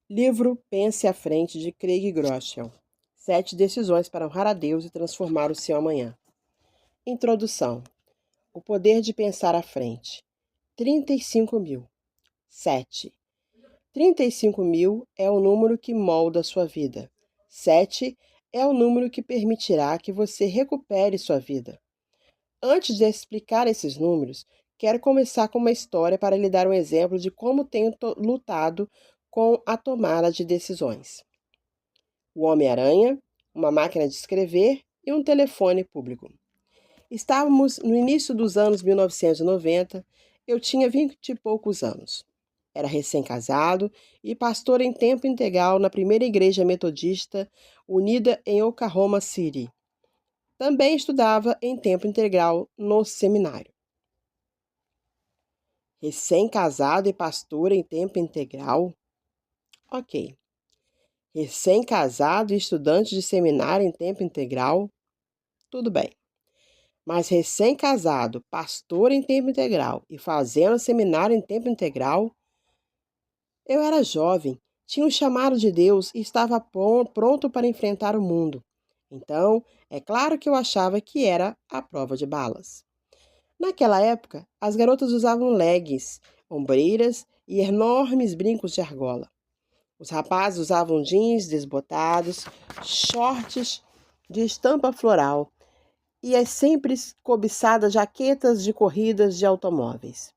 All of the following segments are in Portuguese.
Livro Pense à Frente, de Craig Groeschel. 7 decisões para honrar a Deus e transformar o seu amanhã. Introdução. O poder de pensar à frente. 35.000. 7. 35.000 é o número que molda a sua vida. 7 é o número que permitirá que você recupere sua vida. Antes de explicar esses números, quero começar com uma história para lhe dar um exemplo de como tenho lutado com a tomada de decisões. O Homem-Aranha, uma máquina de escrever e um telefone público. Estávamos no início dos anos 1990, eu tinha 20 e poucos anos. Era recém-casado e pastor em tempo integral na primeira igreja metodista unida em Oklahoma City. Também estudava em tempo integral no seminário. Recém-casado e pastor em tempo integral? Ok. Recém-casado e estudante de seminário em tempo integral? Tudo bem. Mas recém-casado, pastor em tempo integral e fazendo seminário em tempo integral? Eu era jovem, tinha um chamado de Deus e estava pronto para enfrentar o mundo. Então, é claro que eu achava que era a prova de balas. Naquela época, as garotas usavam leggings, ombreiras e enormes brincos de argola. Os rapazes usavam jeans desbotados, shorts de estampa floral e as sempre cobiçadas jaquetas de corridas de automóveis.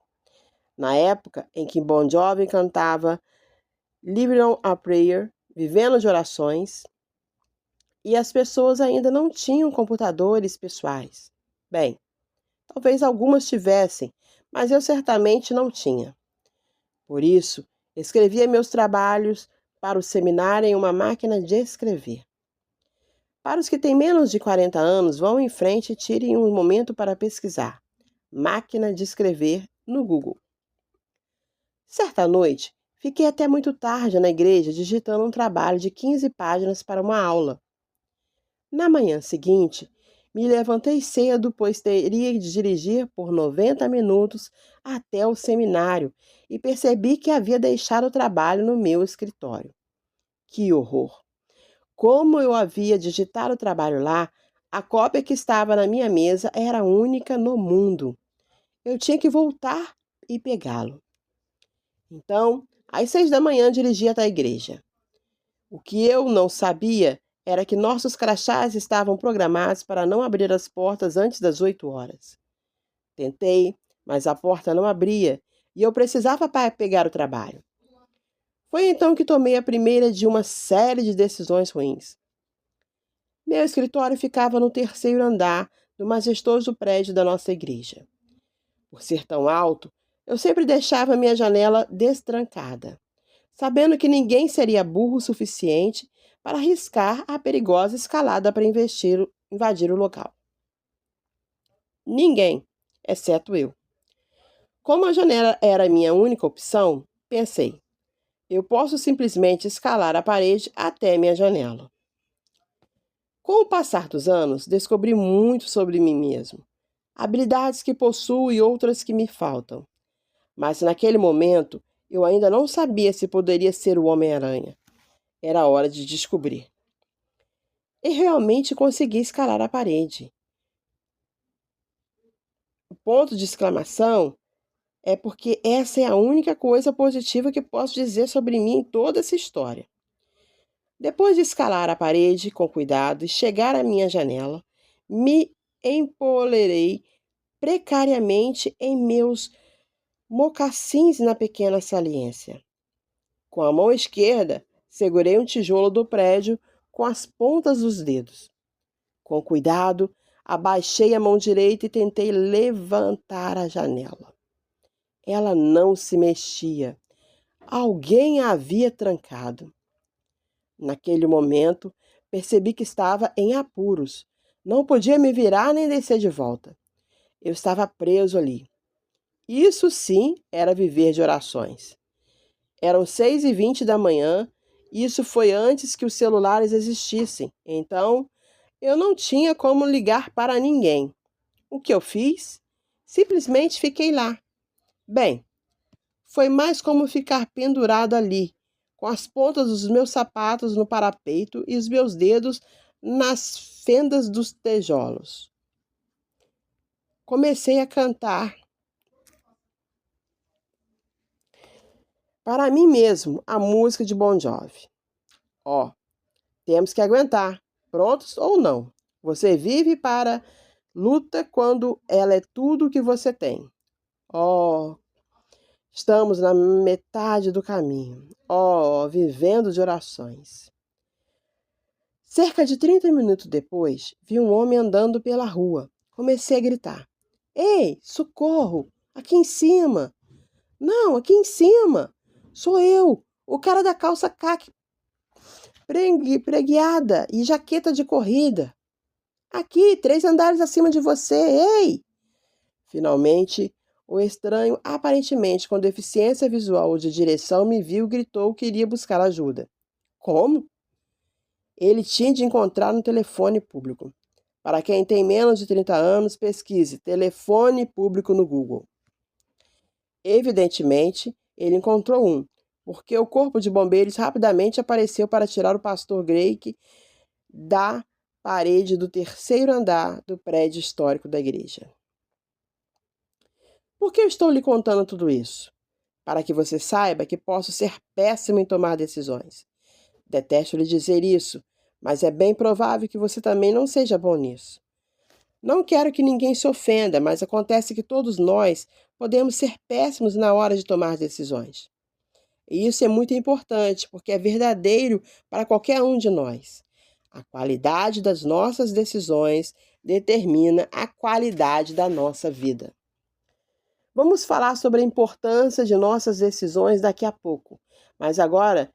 Na época em que Bon Jovi cantava Living on a Prayer, vivendo de orações, e as pessoas ainda não tinham computadores pessoais. Bem, talvez algumas tivessem, mas eu certamente não tinha. Por isso, escrevia meus trabalhos para o seminário em uma máquina de escrever. Para os que têm menos de 40 anos, vão em frente e tirem um momento para pesquisar. Máquina de escrever no Google. Certa noite, fiquei até muito tarde na igreja digitando um trabalho de 15 páginas para uma aula. Na manhã seguinte, me levantei cedo, pois teria de dirigir por 90 minutos até o seminário e percebi que havia deixado o trabalho no meu escritório. Que horror! Como eu havia digitado o trabalho lá, a cópia que estava na minha mesa era única no mundo. Eu tinha que voltar e pegá-lo. Então, às 6 da manhã, dirigi até a igreja. O que eu não sabia era que nossos crachás estavam programados para não abrir as portas antes das 8 horas. Tentei, mas a porta não abria e eu precisava pegar o trabalho. Foi então que tomei a primeira de uma série de decisões ruins. Meu escritório ficava no 3º andar do majestoso prédio da nossa igreja. Por ser tão alto, eu sempre deixava minha janela destrancada, sabendo que ninguém seria burro o suficiente para arriscar a perigosa escalada para invadir o local. Ninguém, exceto eu. Como a janela era a minha única opção, pensei, eu posso simplesmente escalar a parede até minha janela. Com o passar dos anos, descobri muito sobre mim mesmo, habilidades que possuo e outras que me faltam. Mas naquele momento, eu ainda não sabia se poderia ser o Homem-Aranha. Era hora de descobrir. E realmente consegui escalar a parede. O ponto de exclamação é porque essa é a única coisa positiva que posso dizer sobre mim em toda essa história. Depois de escalar a parede com cuidado e chegar à minha janela, me empolerei precariamente em meus mocassins na pequena saliência. Com a mão esquerda, segurei um tijolo do prédio com as pontas dos dedos. Com cuidado, abaixei a mão direita e tentei levantar a janela. Ela não se mexia. Alguém a havia trancado. Naquele momento, percebi que estava em apuros. Não podia me virar nem descer de volta. Eu estava preso ali. Isso sim era viver de orações. Eram 6h20 da manhã, e isso foi antes que os celulares existissem. Então, eu não tinha como ligar para ninguém. O que eu fiz? Simplesmente fiquei lá. Bem, foi mais como ficar pendurado ali, com as pontas dos meus sapatos no parapeito e os meus dedos nas fendas dos tijolos. Comecei a cantar para mim mesmo a música de Bon Jovi. Temos que aguentar, prontos ou não. Você vive para luta quando ela é tudo o que você tem. Estamos na metade do caminho. Vivendo de orações. Cerca de 30 minutos depois, vi um homem andando pela rua. Comecei a gritar. Ei, socorro! Aqui em cima! Não, aqui em cima! Sou eu, o cara da calça caqui preguiada e jaqueta de corrida. Aqui, 3 andares acima de você, ei! Finalmente, o estranho, aparentemente com deficiência visual ou de direção, me viu e gritou que iria buscar ajuda. Como? Ele tinha de encontrar um telefone público. Para quem tem menos de 30 anos, pesquise telefone público no Google. Evidentemente, ele encontrou um, porque o corpo de bombeiros rapidamente apareceu para tirar o pastor Drake da parede do 3º andar do prédio histórico da igreja. Por que eu estou lhe contando tudo isso? Para que você saiba que posso ser péssimo em tomar decisões. Detesto lhe dizer isso, mas é bem provável que você também não seja bom nisso. Não quero que ninguém se ofenda, mas acontece que todos nós podemos ser péssimos na hora de tomar decisões. E isso é muito importante, porque é verdadeiro para qualquer um de nós. A qualidade das nossas decisões determina a qualidade da nossa vida. Vamos falar sobre a importância de nossas decisões daqui a pouco, mas agora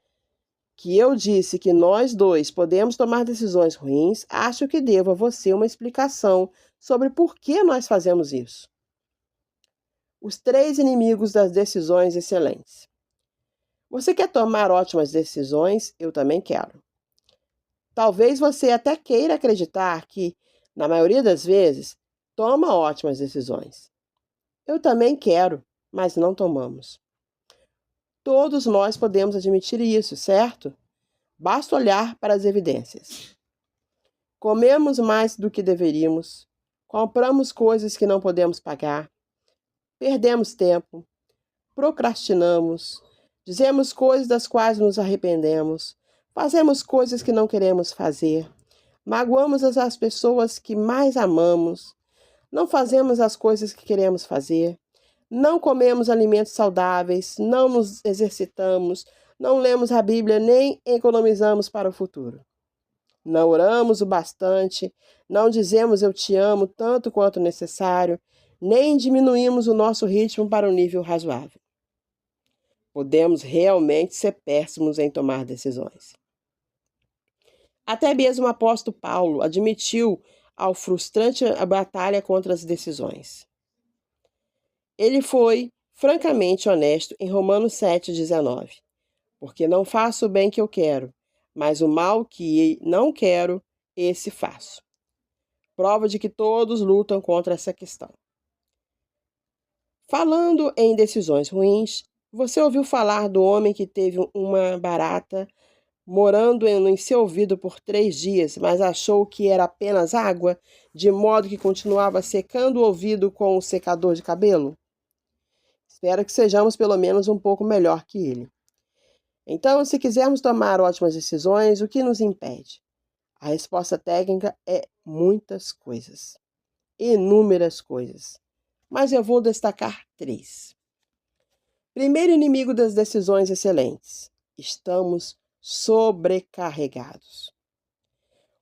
que eu disse que nós dois podemos tomar decisões ruins, acho que devo a você uma explicação sobre por que nós fazemos isso. Os 3 inimigos das decisões excelentes. Você quer tomar ótimas decisões? Eu também quero. Talvez você até queira acreditar que, na maioria das vezes, toma ótimas decisões. Eu também quero, mas não tomamos. Todos nós podemos admitir isso, certo? Basta olhar para as evidências. Comemos mais do que deveríamos, compramos coisas que não podemos pagar, perdemos tempo, procrastinamos, dizemos coisas das quais nos arrependemos, fazemos coisas que não queremos fazer, magoamos as pessoas que mais amamos, não fazemos as coisas que queremos fazer, não comemos alimentos saudáveis, não nos exercitamos, não lemos a Bíblia nem economizamos para o futuro. Não oramos o bastante, não dizemos eu te amo tanto quanto necessário, nem diminuímos o nosso ritmo para um nível razoável. Podemos realmente ser péssimos em tomar decisões. Até mesmo o apóstolo Paulo admitiu a frustrante batalha contra as decisões. Ele foi francamente honesto em Romanos 7,19. Porque não faço o bem que eu quero, mas o mal que não quero, esse faço. Prova de que todos lutam contra essa questão. Falando em decisões ruins, você ouviu falar do homem que teve uma barata morando em seu ouvido por 3 dias, mas achou que era apenas água, de modo que continuava secando o ouvido com o secador de cabelo? Espero que sejamos pelo menos um pouco melhor que ele. Então, se quisermos tomar ótimas decisões, o que nos impede? A resposta técnica é muitas coisas. Inúmeras coisas. Mas eu vou destacar 3. Primeiro inimigo das decisões excelentes. Estamos sobrecarregados.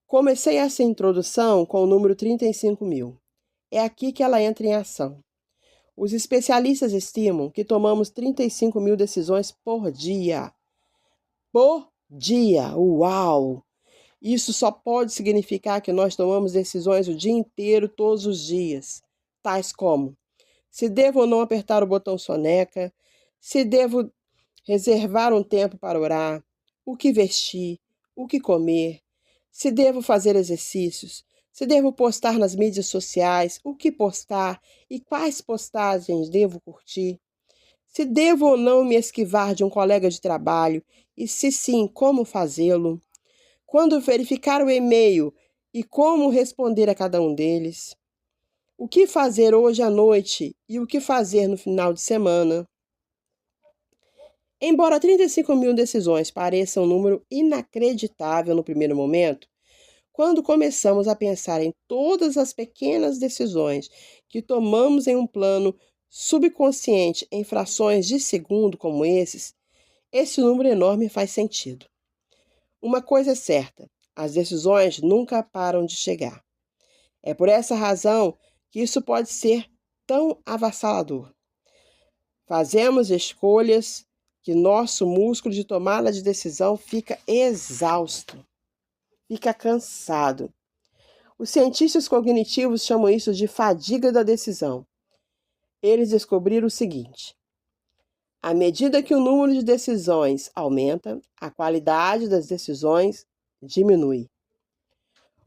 Comecei essa introdução com o número 35.000. É aqui que ela entra em ação. Os especialistas estimam que tomamos 35.000 decisões por dia. Por dia. Uau! Isso só pode significar que nós tomamos decisões o dia inteiro, todos os dias. Tais como: se devo ou não apertar o botão soneca, se devo reservar um tempo para orar, o que vestir, o que comer, se devo fazer exercícios, se devo postar nas mídias sociais, o que postar e quais postagens devo curtir, Se devo ou não me esquivar de um colega de trabalho e, se sim, como fazê-lo? Quando verificar o e-mail e como responder a cada um deles? O que fazer hoje à noite e o que fazer no final de semana? Embora 35 mil decisões pareçam um número inacreditável no primeiro momento, quando começamos a pensar em todas as pequenas decisões que tomamos em um plano subconsciente em frações de segundo como esses, esse número enorme faz sentido. Uma coisa é certa: as decisões nunca param de chegar. É por essa razão que isso pode ser tão avassalador. Fazemos escolhas que nosso músculo de tomada de decisão fica exausto, fica cansado. Os cientistas cognitivos chamam isso de fadiga da decisão. Eles descobriram o seguinte: à medida que o número de decisões aumenta, a qualidade das decisões diminui.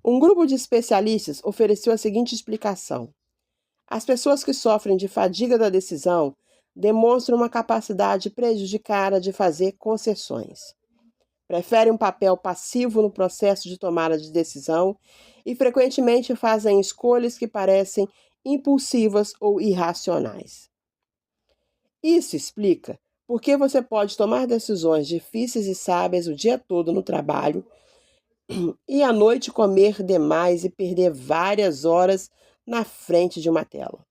Um grupo de especialistas ofereceu a seguinte explicação: as pessoas que sofrem de fadiga da decisão demonstram uma capacidade prejudicada de fazer concessões. Preferem um papel passivo no processo de tomada de decisão e frequentemente fazem escolhas que parecem impulsivas ou irracionais. Isso explica por que você pode tomar decisões difíceis e sábias o dia todo no trabalho e à noite comer demais e perder várias horas na frente de uma tela.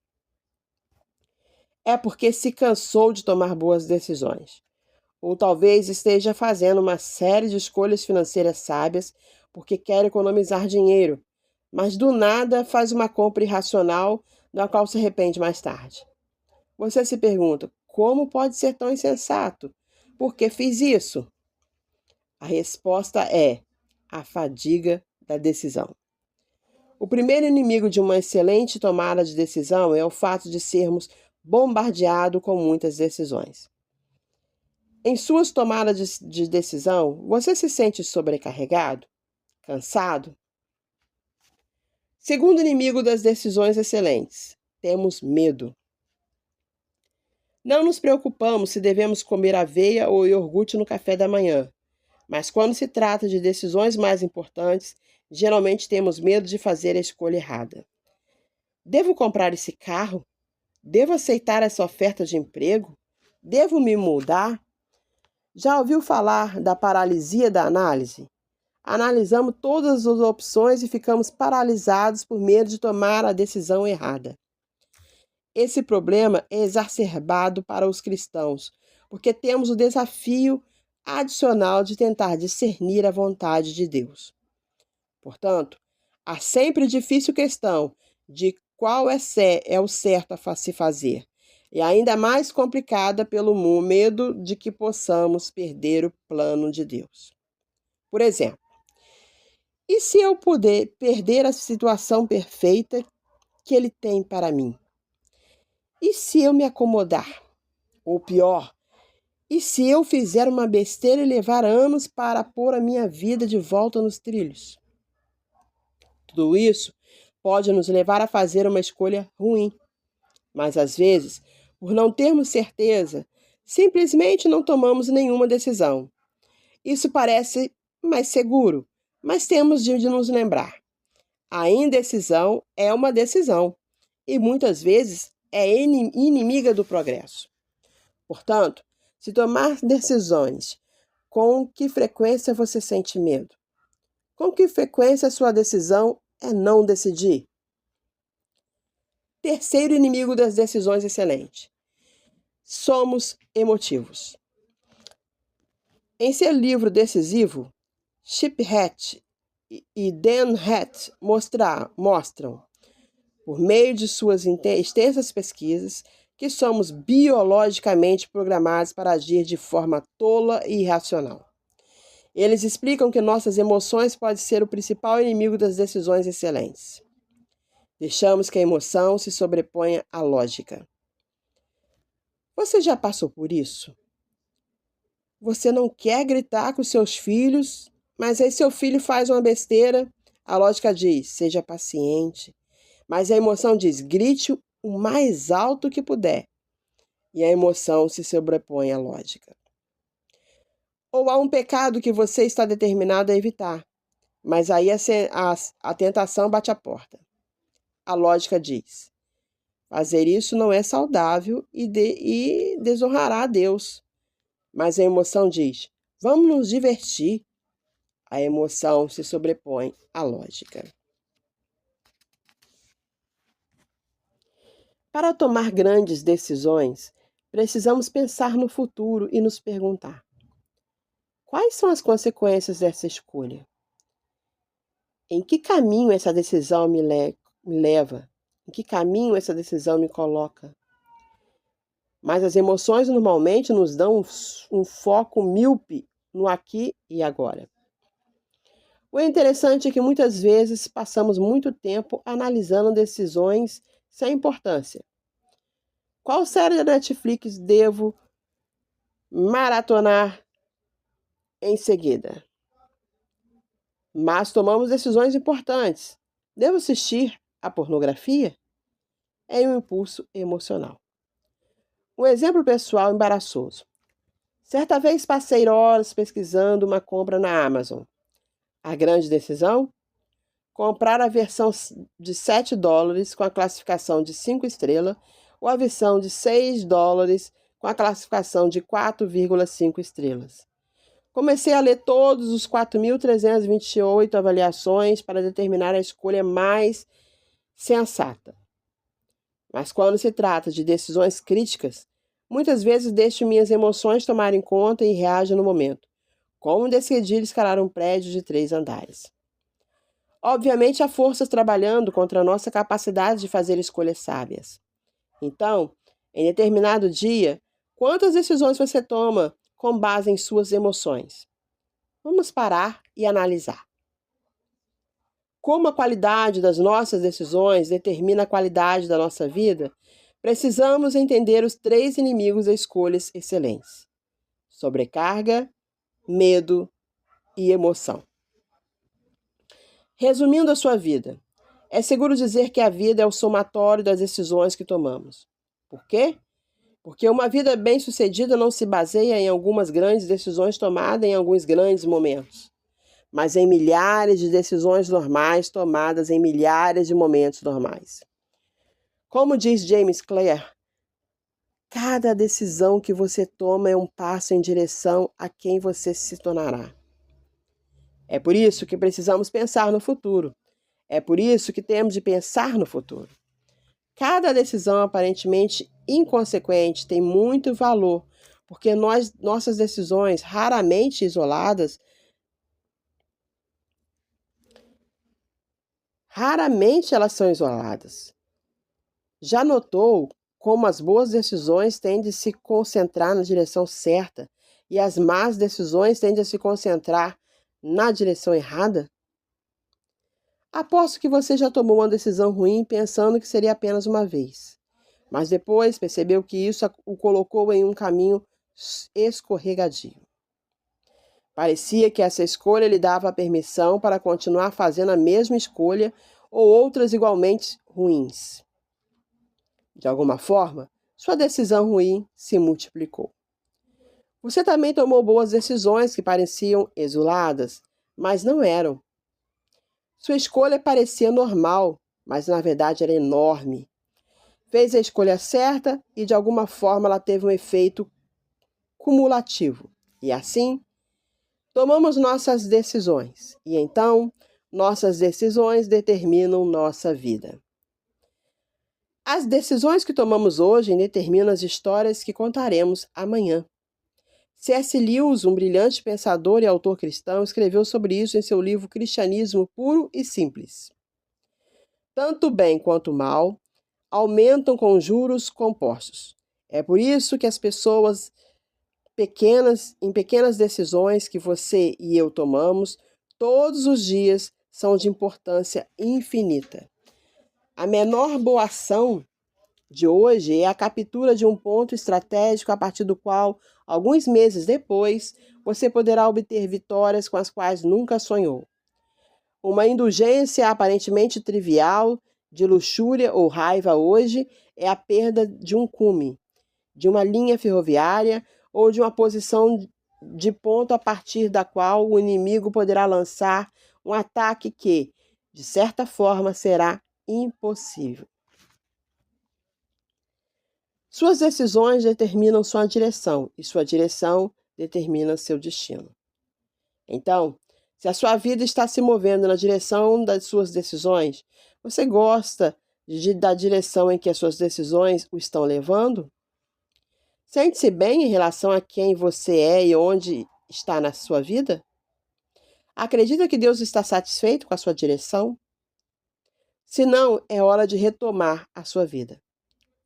É porque se cansou de tomar boas decisões. Ou talvez esteja fazendo uma série de escolhas financeiras sábias porque quer economizar dinheiro, mas do nada faz uma compra irracional da qual se arrepende mais tarde. Você se pergunta: como pode ser tão insensato? Por que fiz isso? A resposta é a fadiga da decisão. O primeiro inimigo de uma excelente tomada de decisão é o fato de sermos bombardeados com muitas decisões. Em suas tomadas de decisão, você se sente sobrecarregado? Cansado? Segundo inimigo das decisões excelentes, temos medo. Não nos preocupamos se devemos comer aveia ou iogurte no café da manhã, mas quando se trata de decisões mais importantes, geralmente temos medo de fazer a escolha errada. Devo comprar esse carro? Devo aceitar essa oferta de emprego? Devo me mudar? Já ouviu falar da paralisia da análise? Analisamos todas as opções e ficamos paralisados por medo de tomar a decisão errada. Esse problema é exacerbado para os cristãos, porque temos o desafio adicional de tentar discernir a vontade de Deus. Portanto, há sempre a difícil questão de qual é o certo a se fazer, e ainda mais complicada pelo medo de que possamos perder o plano de Deus. Por exemplo, e se eu puder perder a situação perfeita que Ele tem para mim? E se eu me acomodar? Ou pior, e se eu fizer uma besteira e levar anos para pôr a minha vida de volta nos trilhos? Tudo isso pode nos levar a fazer uma escolha ruim, mas às vezes, por não termos certeza, simplesmente não tomamos nenhuma decisão. Isso parece mais seguro, mas temos de nos lembrar: a indecisão é uma decisão e muitas vezes é inimiga do progresso. Portanto, se tomar decisões, com que frequência você sente medo? Com que frequência a sua decisão é não decidir? Terceiro inimigo das decisões excelentes: somos emotivos. Em seu livro decisivo, Chip Hatch e Dan Hatch mostram, por meio de suas extensas pesquisas, que somos biologicamente programados para agir de forma tola e irracional. Eles explicam que nossas emoções podem ser o principal inimigo das decisões excelentes. Deixamos que a emoção se sobreponha à lógica. Você já passou por isso? Você não quer gritar com seus filhos, mas aí seu filho faz uma besteira. A lógica diz: seja paciente. Mas a emoção diz: grite o mais alto que puder. e a emoção se sobrepõe à lógica. Ou há um pecado que você está determinado a evitar, mas aí a tentação bate à porta. A lógica diz: fazer isso não é saudável e desonrará a Deus. Mas a emoção diz: vamos nos divertir. A emoção se sobrepõe à lógica. Para tomar grandes decisões, precisamos pensar no futuro e nos perguntar: quais são as consequências dessa escolha? Em que caminho essa decisão me leva? Em que caminho essa decisão me coloca? Mas as emoções normalmente nos dão um foco míope no aqui e agora. O interessante é que muitas vezes passamos muito tempo analisando decisões sem importância. Qual série da Netflix devo maratonar em seguida? Mas tomamos decisões importantes. Devo assistir a pornografia? É um impulso emocional. Um exemplo pessoal embaraçoso. Certa vez passei horas pesquisando uma compra na Amazon. A grande decisão? Comprar a versão de $7 com a classificação de 5 estrelas ou a versão de $6 com a classificação de 4,5 estrelas. Comecei a ler todos os 4.328 avaliações para determinar a escolha mais sensata. Mas quando se trata de decisões críticas, muitas vezes deixo minhas emoções tomarem conta e reajo no momento, como decidir escalar um prédio de 3 andares. Obviamente, há forças trabalhando contra a nossa capacidade de fazer escolhas sábias. Então, em determinado dia, quantas decisões você toma com base em suas emoções? Vamos parar e analisar. Como a qualidade das nossas decisões determina a qualidade da nossa vida, precisamos entender os 3 inimigos das escolhas excelentes: sobrecarga, medo e emoção. Resumindo a sua vida, é seguro dizer que a vida é o somatório das decisões que tomamos. Por quê? Porque uma vida bem-sucedida não se baseia em algumas grandes decisões tomadas em alguns grandes momentos, mas em milhares de decisões normais tomadas em milhares de momentos normais. Como diz James Clear, cada decisão que você toma é um passo em direção a quem você se tornará. É por isso que precisamos pensar no futuro. É por isso que temos de pensar no futuro. Cada decisão aparentemente inconsequente tem muito valor, porque nossas decisões, raramente isoladas, elas são isoladas. Já notou como as boas decisões tendem a se concentrar na direção certa e as más decisões tendem a se concentrar na direção errada? Aposto que você já tomou uma decisão ruim pensando que seria apenas uma vez, mas depois percebeu que isso o colocou em um caminho escorregadio. Parecia que essa escolha lhe dava a permissão para continuar fazendo a mesma escolha ou outras igualmente ruins. De alguma forma, sua decisão ruim se multiplicou. Você também tomou boas decisões que pareciam isoladas, mas não eram. Sua escolha parecia normal, mas na verdade era enorme. Fez a escolha certa e de alguma forma ela teve um efeito cumulativo. E assim, tomamos nossas decisões. E então, nossas decisões determinam nossa vida. As decisões que tomamos hoje determinam as histórias que contaremos amanhã. C.S. Lewis, um brilhante pensador e autor cristão, escreveu sobre isso em seu livro Cristianismo Puro e Simples. Tanto o bem quanto o mal aumentam com juros compostos. É por isso que as pessoas em pequenas decisões que você e eu tomamos todos os dias são de importância infinita. A menor boa ação de hoje é a captura de um ponto estratégico a partir do qual, alguns meses depois, você poderá obter vitórias com as quais nunca sonhou. Uma indulgência aparentemente trivial, de luxúria ou raiva hoje, é a perda de um cume, de uma linha ferroviária ou de uma posição de ponto a partir da qual o inimigo poderá lançar um ataque que, de certa forma, será impossível. Suas decisões determinam sua direção e sua direção determina seu destino. Então, se a sua vida está se movendo na direção das suas decisões, você gosta da direção em que as suas decisões o estão levando? Sente-se bem em relação a quem você é e onde está na sua vida? Acredita que Deus está satisfeito com a sua direção? Se não, é hora de retomar a sua vida.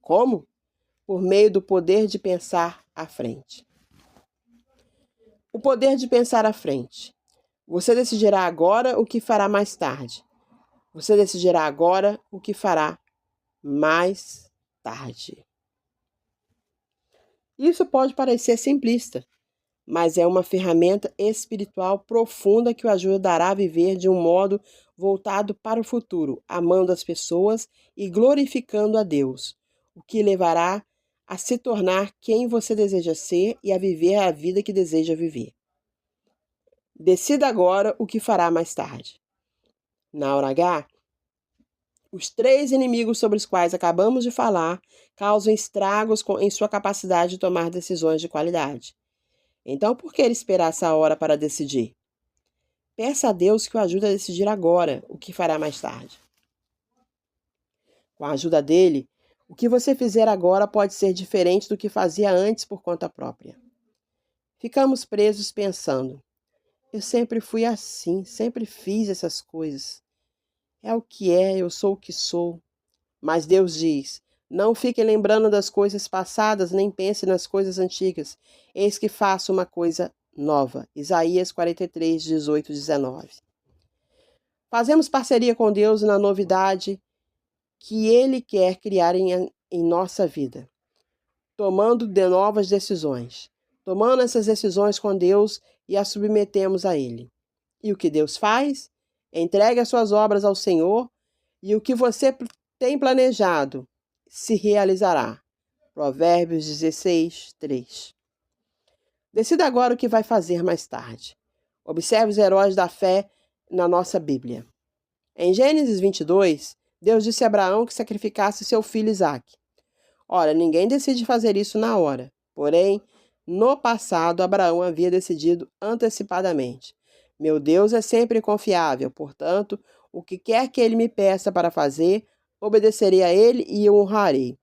Como? Por meio do poder de pensar à frente. O poder de pensar à frente. Você decidirá agora o que fará mais tarde. Você decidirá agora o que fará mais tarde. Isso pode parecer simplista, mas é uma ferramenta espiritual profunda que o ajudará a viver de um modo voltado para o futuro, amando as pessoas e glorificando a Deus, o que levará a se tornar quem você deseja ser e a viver a vida que deseja viver. Decida agora o que fará mais tarde. Na hora H, os 3 inimigos sobre os quais acabamos de falar causam estragos em sua capacidade de tomar decisões de qualidade. Então, por que ele esperar essa hora para decidir? Peça a Deus que o ajude a decidir agora o que fará mais tarde. Com a ajuda dele, o que você fizer agora pode ser diferente do que fazia antes por conta própria. Ficamos presos pensando: eu sempre fui assim, sempre fiz essas coisas. É o que é, eu sou o que sou. Mas Deus diz: não fique lembrando das coisas passadas, nem pense nas coisas antigas. Eis que faço uma coisa nova. Isaías 43, 18, 19. Fazemos parceria com Deus na novidade que Ele quer criar em nossa vida, tomando de novas decisões. Tomando essas decisões com Deus e as submetemos a Ele. E o que Deus faz? Entregue as suas obras ao Senhor e o que você tem planejado se realizará. Provérbios 16, 3. Decida agora o que vai fazer mais tarde. Observe os heróis da fé na nossa Bíblia. Em Gênesis 22, Deus disse a Abraão que sacrificasse seu filho Isaque. Ora, ninguém decide fazer isso na hora. Porém, no passado, Abraão havia decidido antecipadamente. Meu Deus é sempre confiável, portanto, o que quer que ele me peça para fazer, obedecerei a ele e o honrarei.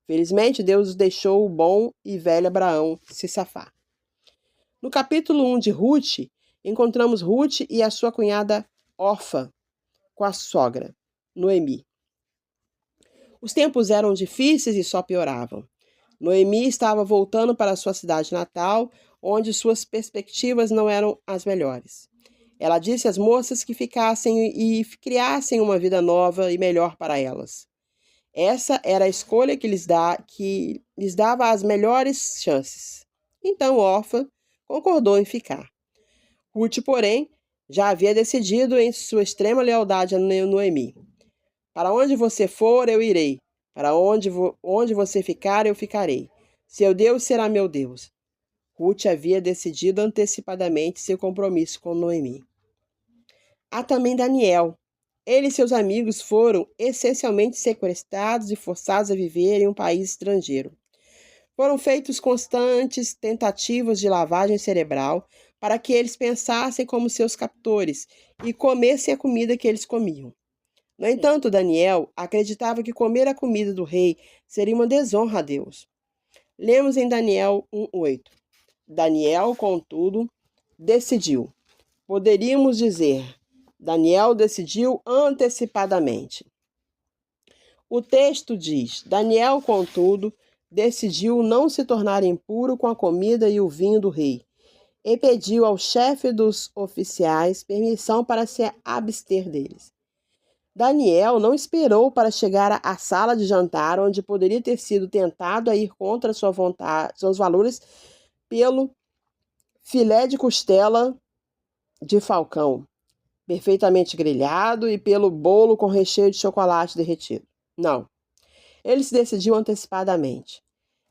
Felizmente, Deus deixou o bom e velho Abraão se safar. No capítulo 1 de Ruth, encontramos Ruth e a sua cunhada Orfa com a sogra, Noemi. Os tempos eram difíceis e só pioravam. Noemi estava voltando para sua cidade natal, onde suas perspectivas não eram as melhores. Ela disse às moças que ficassem e criassem uma vida nova e melhor para elas. Essa era a escolha que lhes dava as melhores chances. Então Orfa concordou em ficar. Ruth, porém, já havia decidido em sua extrema lealdade a Noemi. Para onde você for, eu irei. Para onde você ficar, eu ficarei. Seu Deus será meu Deus. Ruth havia decidido antecipadamente seu compromisso com Noemi. Há também Daniel. Ele e seus amigos foram essencialmente sequestrados e forçados a viver em um país estrangeiro. Foram feitas constantes tentativas de lavagem cerebral para que eles pensassem como seus captores e comessem a comida que eles comiam. No entanto, Daniel acreditava que comer a comida do rei seria uma desonra a Deus. Lemos em Daniel 1:8. Daniel, contudo, decidiu. Poderíamos dizer, Daniel decidiu antecipadamente. O texto diz, Daniel, contudo, decidiu não se tornar impuro com a comida e o vinho do rei, e pediu ao chefe dos oficiais permissão para se abster deles. Daniel não esperou para chegar à sala de jantar, onde poderia ter sido tentado a ir contra sua vontade, seus valores, pelo filé de costela de falcão, perfeitamente grelhado, e pelo bolo com recheio de chocolate derretido. Não. Ele se decidiu antecipadamente.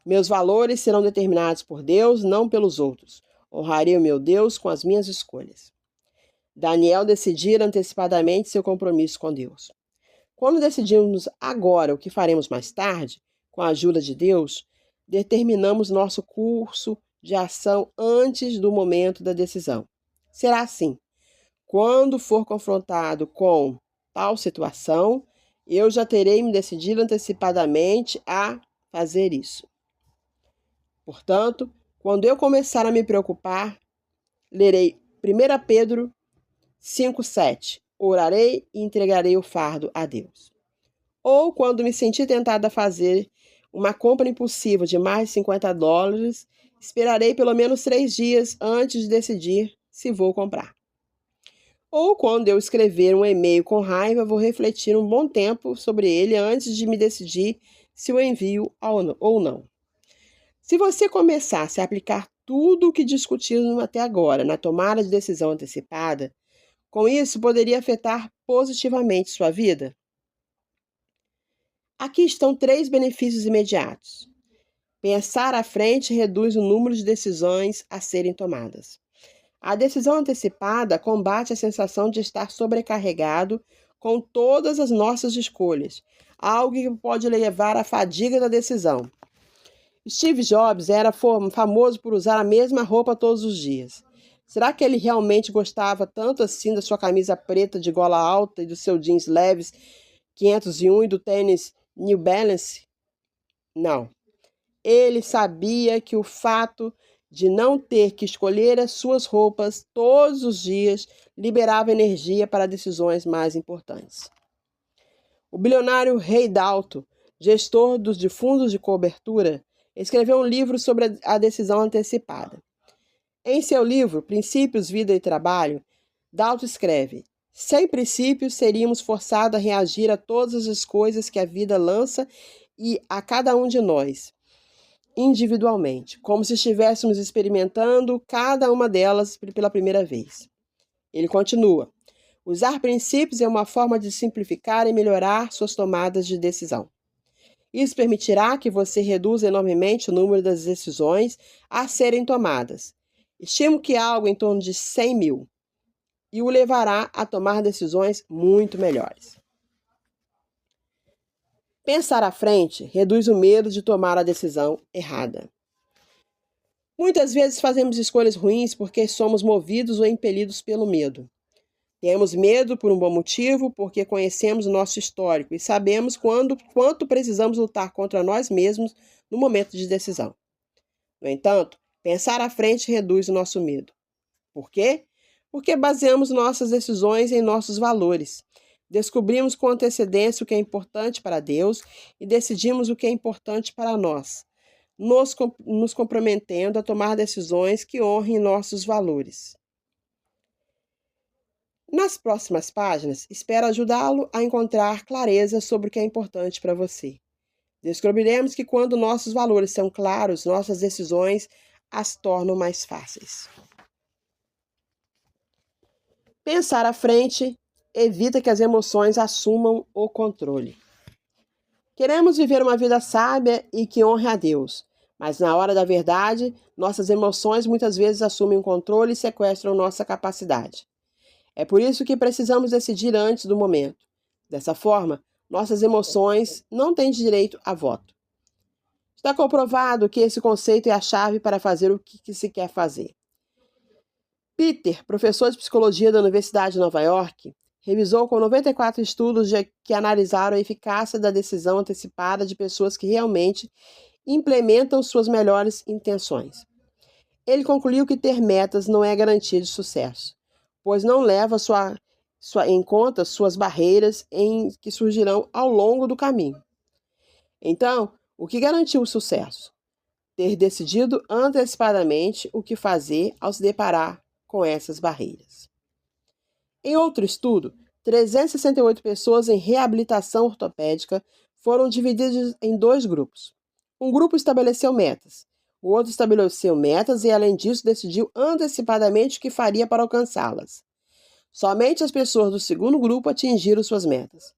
Meus valores serão determinados por Deus, não pelos outros. Honrarei o meu Deus com as minhas escolhas. Daniel decidira antecipadamente seu compromisso com Deus. Quando decidimos agora o que faremos mais tarde, com a ajuda de Deus, determinamos nosso curso de ação antes do momento da decisão. Será assim: quando for confrontado com tal situação, eu já terei me decidido antecipadamente a fazer isso. Portanto, quando eu começar a me preocupar, lerei 1 Pedro 5,7. Orarei e entregarei o fardo a Deus. Ou quando me sentir tentada a fazer uma compra impulsiva de mais de $50, esperarei pelo menos 3 dias antes de decidir se vou comprar. Ou quando eu escrever um e-mail com raiva, vou refletir um bom tempo sobre ele antes de me decidir se o envio ou não. Se você começasse a aplicar tudo o que discutimos até agora na tomada de decisão antecipada, com isso poderia afetar positivamente sua vida? Aqui estão 3 benefícios imediatos. Pensar à frente reduz o número de decisões a serem tomadas. A decisão antecipada combate a sensação de estar sobrecarregado com todas as nossas escolhas, algo que pode levar à fadiga da decisão. Steve Jobs era famoso por usar a mesma roupa todos os dias. Será que ele realmente gostava tanto assim da sua camisa preta de gola alta e do seu jeans leves 501 e do tênis New Balance? Não. Ele sabia que o fato de não ter que escolher as suas roupas todos os dias liberava energia para decisões mais importantes. O bilionário Ray Dalio, gestor de fundos de cobertura, escreveu um livro sobre a decisão antecipada. Em seu livro, Princípios, Vida e Trabalho, Dalio escreve: sem princípios, seríamos forçados a reagir a todas as coisas que a vida lança e a cada um de nós, individualmente, como se estivéssemos experimentando cada uma delas pela primeira vez. Ele continua: usar princípios é uma forma de simplificar e melhorar suas tomadas de decisão. Isso permitirá que você reduza enormemente o número das decisões a serem tomadas. Estimo que algo em torno de 100 mil, e o levará a tomar decisões muito melhores. Pensar à frente reduz o medo de tomar a decisão errada. Muitas vezes fazemos escolhas ruins porque somos movidos ou impelidos pelo medo. Temos medo por um bom motivo, porque conhecemos o nosso histórico e sabemos quanto precisamos lutar contra nós mesmos no momento de decisão. No entanto, pensar à frente reduz o nosso medo. Por quê? Porque baseamos nossas decisões em nossos valores. Descobrimos com antecedência o que é importante para Deus e decidimos o que é importante para nós, nos comprometendo a tomar decisões que honrem nossos valores. Nas próximas páginas, espero ajudá-lo a encontrar clareza sobre o que é importante para você. Descobriremos que quando nossos valores são claros, nossas decisões as tornam mais fáceis. Pensar à frente evita que as emoções assumam o controle. Queremos viver uma vida sábia e que honre a Deus, mas na hora da verdade, nossas emoções muitas vezes assumem o controle e sequestram nossa capacidade. É por isso que precisamos decidir antes do momento. Dessa forma, nossas emoções não têm direito a voto. Está comprovado que esse conceito é a chave para fazer o que se quer fazer. Peter, professor de psicologia da Universidade de Nova York, revisou com 94 estudos que analisaram a eficácia da decisão antecipada de pessoas que realmente implementam suas melhores intenções. Ele concluiu que ter metas não é garantia de sucesso, pois não leva em conta suas barreiras que surgirão ao longo do caminho. Então, o que garantiu o sucesso? Ter decidido antecipadamente o que fazer ao se deparar com essas barreiras. Em outro estudo, 368 pessoas em reabilitação ortopédica foram divididas em 2 grupos. Um grupo estabeleceu metas, o outro estabeleceu metas e, além disso, decidiu antecipadamente o que faria para alcançá-las. Somente as pessoas do segundo grupo atingiram suas metas.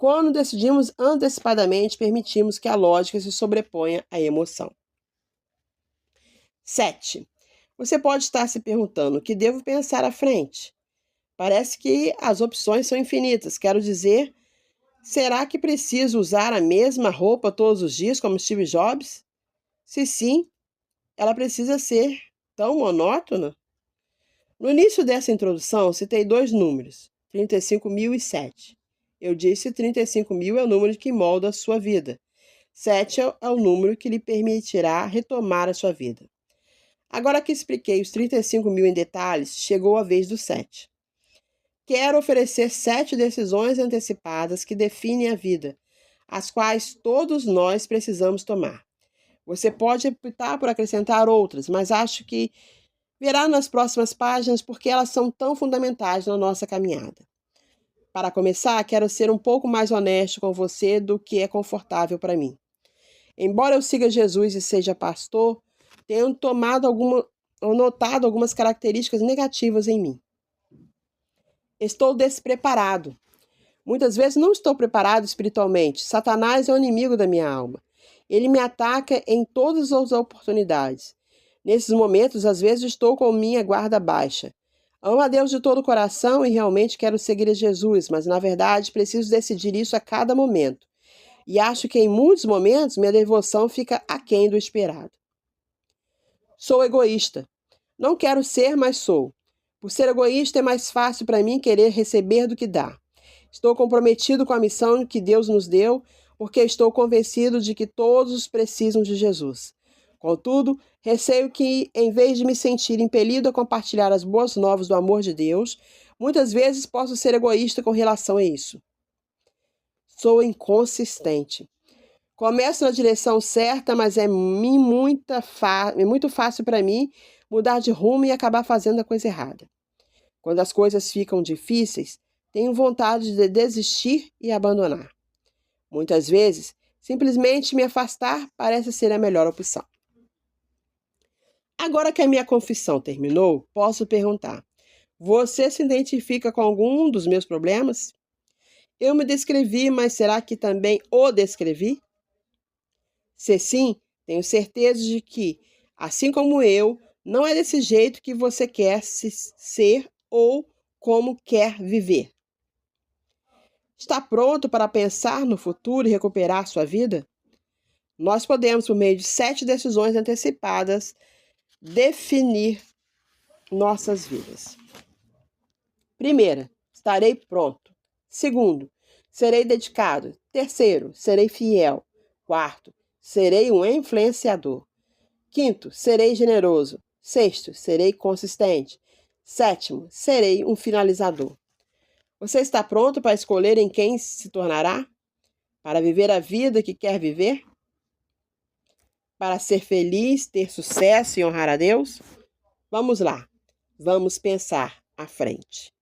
Quando decidimos antecipadamente, permitimos que a lógica se sobreponha à emoção. 7. Você pode estar se perguntando o que devo pensar à frente. Parece que as opções são infinitas. Quero dizer, será que preciso usar a mesma roupa todos os dias como Steve Jobs? Se sim, ela precisa ser tão monótona? No início dessa introdução, citei 2 números, 35.000 e 7. Eu disse 35.000 é o número que molda a sua vida. 7 é o número que lhe permitirá retomar a sua vida. Agora que expliquei os 35.000 em detalhes, chegou a vez do 7. Quero oferecer 7 decisões antecipadas que definem a vida, as quais todos nós precisamos tomar. Você pode optar por acrescentar outras, mas acho que verá nas próximas páginas porque elas são tão fundamentais na nossa caminhada. Para começar, quero ser um pouco mais honesto com você do que é confortável para mim. Embora eu siga Jesus e seja pastor, tenho notado algumas características negativas em mim. Estou despreparado. Muitas vezes não estou preparado espiritualmente. Satanás é o inimigo da minha alma. Ele me ataca em todas as oportunidades. Nesses momentos, às vezes, estou com minha guarda baixa. Amo a Deus de todo o coração e realmente quero seguir a Jesus, mas na verdade preciso decidir isso a cada momento. E acho que em muitos momentos minha devoção fica aquém do esperado. Sou egoísta. Não quero ser, mas sou. Por ser egoísta é mais fácil para mim querer receber do que dar. Estou comprometido com a missão que Deus nos deu, porque estou convencido de que todos precisam de Jesus. Contudo, receio que, em vez de me sentir impelido a compartilhar as boas novas do amor de Deus, muitas vezes posso ser egoísta com relação a isso. Sou inconsistente. Começo na direção certa, mas é muito fácil para mim mudar de rumo e acabar fazendo a coisa errada. Quando as coisas ficam difíceis, tenho vontade de desistir e abandonar. Muitas vezes, simplesmente me afastar parece ser a melhor opção. Agora que a minha confissão terminou, posso perguntar: você se identifica com algum dos meus problemas? Eu me descrevi, mas será que também o descrevi? Se sim, tenho certeza de que, assim como eu, não é desse jeito que você quer ser ou como quer viver. Está pronto para pensar no futuro e recuperar sua vida? Nós podemos, por meio de 7 decisões antecipadas, definir nossas vidas. Primeira, estarei pronto. Segundo, serei dedicado. Terceiro, serei fiel. Quarto, serei um influenciador. Quinto, serei generoso. Sexto, serei consistente. Sétimo, serei um finalizador. Você está pronto para escolher em quem se tornará? Para viver a vida que quer viver? Para ser feliz, ter sucesso e honrar a Deus? Vamos lá, vamos pensar à frente.